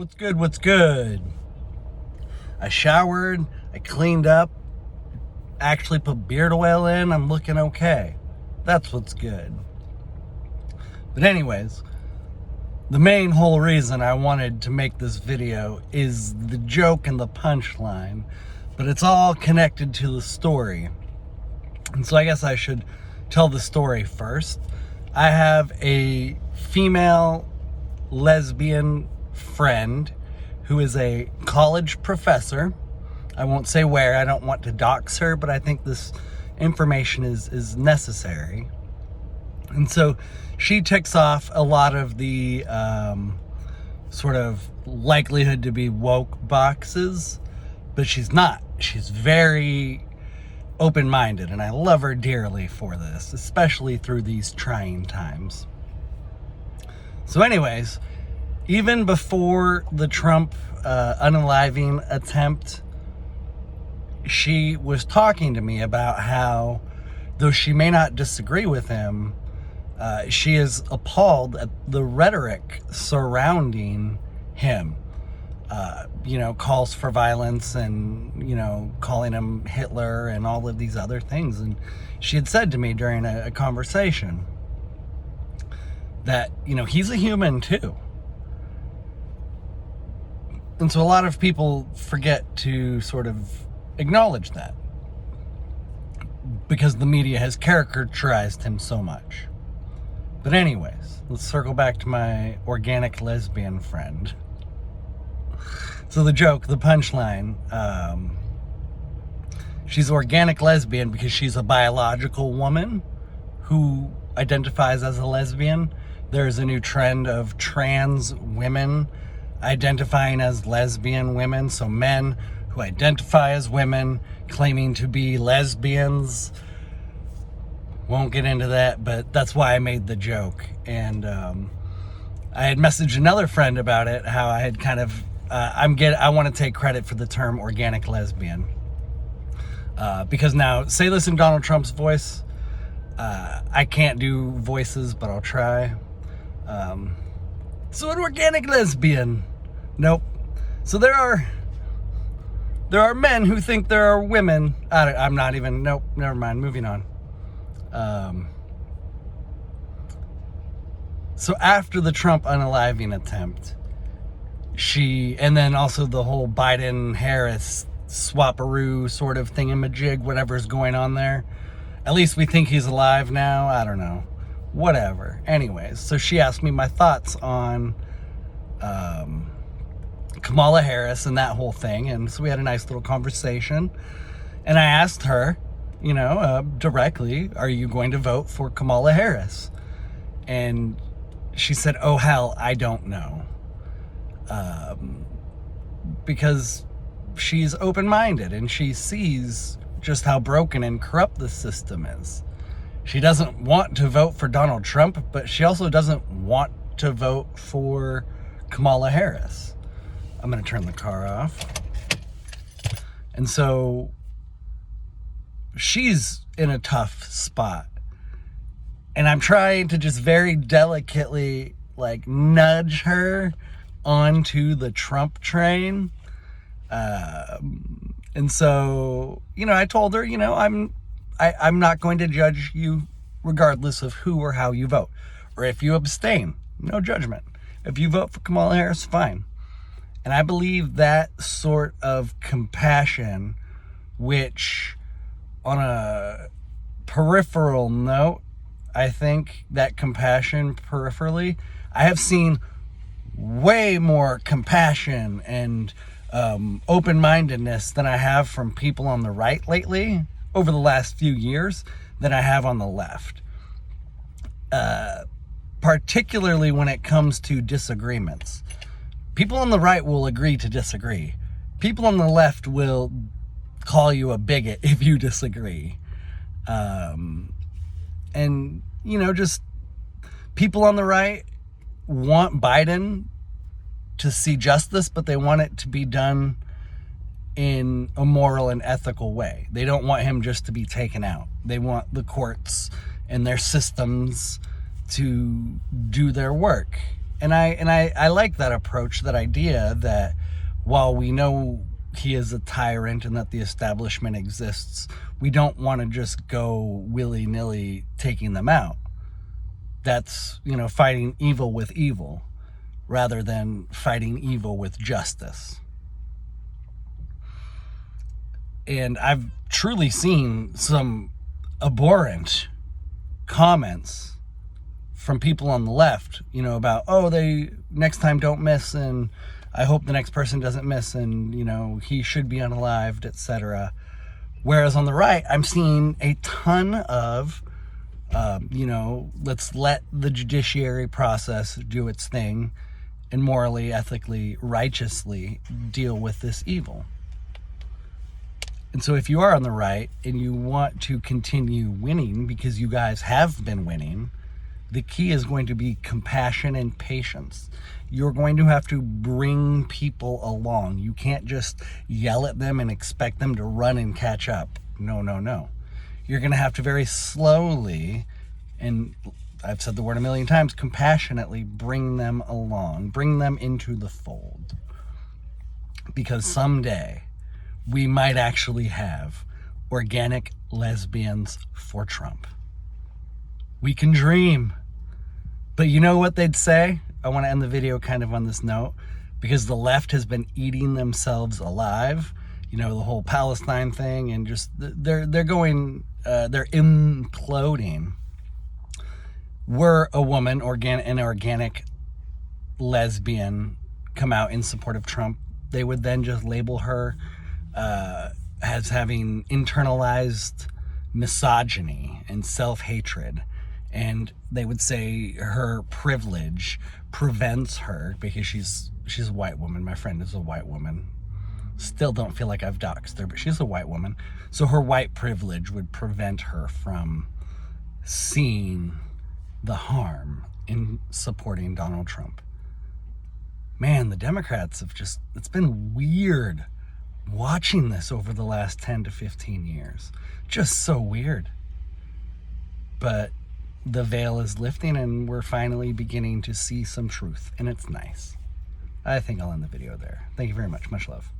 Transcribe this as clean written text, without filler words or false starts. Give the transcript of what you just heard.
What's good? What's good? I showered, I cleaned up, actually put beard oil in, I'm looking okay. That's what's good. But anyways, the main whole reason I wanted to make this video is the joke and the punchline, but it's all connected to the story. And so I guess I should tell the story first. I have a female lesbian friend who is a college professor. I won't say where, I don't want to dox her, but I think this information is necessary. And so she ticks off a lot of the sort of likelihood to be woke boxes, but she's not. She's very open-minded, and I love her dearly for this, especially through these trying times. So anyways, even before the Trump unaliving attempt, she was talking to me about how, though she may not disagree with him, she is appalled at the rhetoric surrounding him. Calls for violence and, calling him Hitler and all of these other things. And she had said to me during a conversation that, he's a human too. And so a lot of people forget to sort of acknowledge that because the media has caricaturized him so much. But anyways, let's circle back to my organic lesbian friend. So the joke, the punchline, she's organic lesbian because she's a biological woman who identifies as a lesbian. There's a new trend of trans women identifying as lesbian women. So men who identify as women claiming to be lesbians. Won't get into that, but that's why I made the joke. And I had messaged another friend about it, how I had kind of, I want to take credit for the term organic lesbian. Because now, say this in Donald Trump's voice. I can't do voices, but I'll try. So an organic lesbian. Nope. So there are men who think there are women. I'm not even, nope, never mind, moving on. So after the Trump unaliving attempt, and then also the whole Biden-Harris swaparoo sort of thingamajig, whatever's going on there. At least we think he's alive now. I don't know. Whatever. Anyways, so she asked me my thoughts on Kamala Harris and that whole thing. And so we had a nice little conversation. And I asked her, directly, are you going to vote for Kamala Harris? And she said, oh, hell, I don't know. Because she's open-minded and she sees just how broken and corrupt the system is. She doesn't want to vote for Donald Trump, but she also doesn't want to vote for Kamala Harris. I'm going to turn the car off. And so she's in a tough spot. And I'm trying to just very delicately nudge her onto the Trump train. And so, I told her, I'm not going to judge you regardless of who or how you vote. Or if you abstain, no judgment. If you vote for Kamala Harris, fine. And I believe that sort of compassion, which on a peripheral note, I think that compassion peripherally, I have seen way more compassion and open-mindedness than I have from people on the right lately over the last few years than I have on the left. Particularly when it comes to disagreements. People on the right will agree to disagree. People on the left will call you a bigot if you disagree. And, just people on the right want Biden to see justice, but they want it to be done in a moral and ethical way. They don't want him just to be taken out. They want the courts and their systems to do their work. And I like that approach, that idea that while we know he is a tyrant and that the establishment exists, we don't want to just go willy-nilly taking them out. That's, fighting evil with evil rather than fighting evil with justice. And I've truly seen some abhorrent comments from people on the left, about, they next time don't miss, and I hope the next person doesn't miss, and, he should be unalived, etc. Whereas on the right, I'm seeing a ton of, let's let the judiciary process do its thing and morally, ethically, righteously deal with this evil. And so if you are on the right and you want to continue winning, because you guys have been winning, the key is going to be compassion and patience. You're going to have to bring people along. You can't just yell at them and expect them to run and catch up. No. You're going to have to very slowly, and I've said the word a million times, compassionately bring them along, bring them into the fold. Because someday we might actually have organic lesbians for Trump. We can dream. But you know what they'd say? I want to end the video kind of on this note, because the left has been eating themselves alive. The whole Palestine thing, and just they're imploding. Were a woman, an organic lesbian, come out in support of Trump, they would then just label her as having internalized misogyny and self-hatred. And they would say her privilege prevents her, because she's a white woman. My friend is a white woman. Still don't feel like I've doxed her, but she's a white woman. So her white privilege would prevent her from seeing the harm in supporting Donald Trump. Man, the Democrats have it's been weird watching this over the last 10 to 15 years. Just so weird. But the veil is lifting and we're finally beginning to see some truth, and it's nice. I think I'll end the video there. Thank you very much. Much love.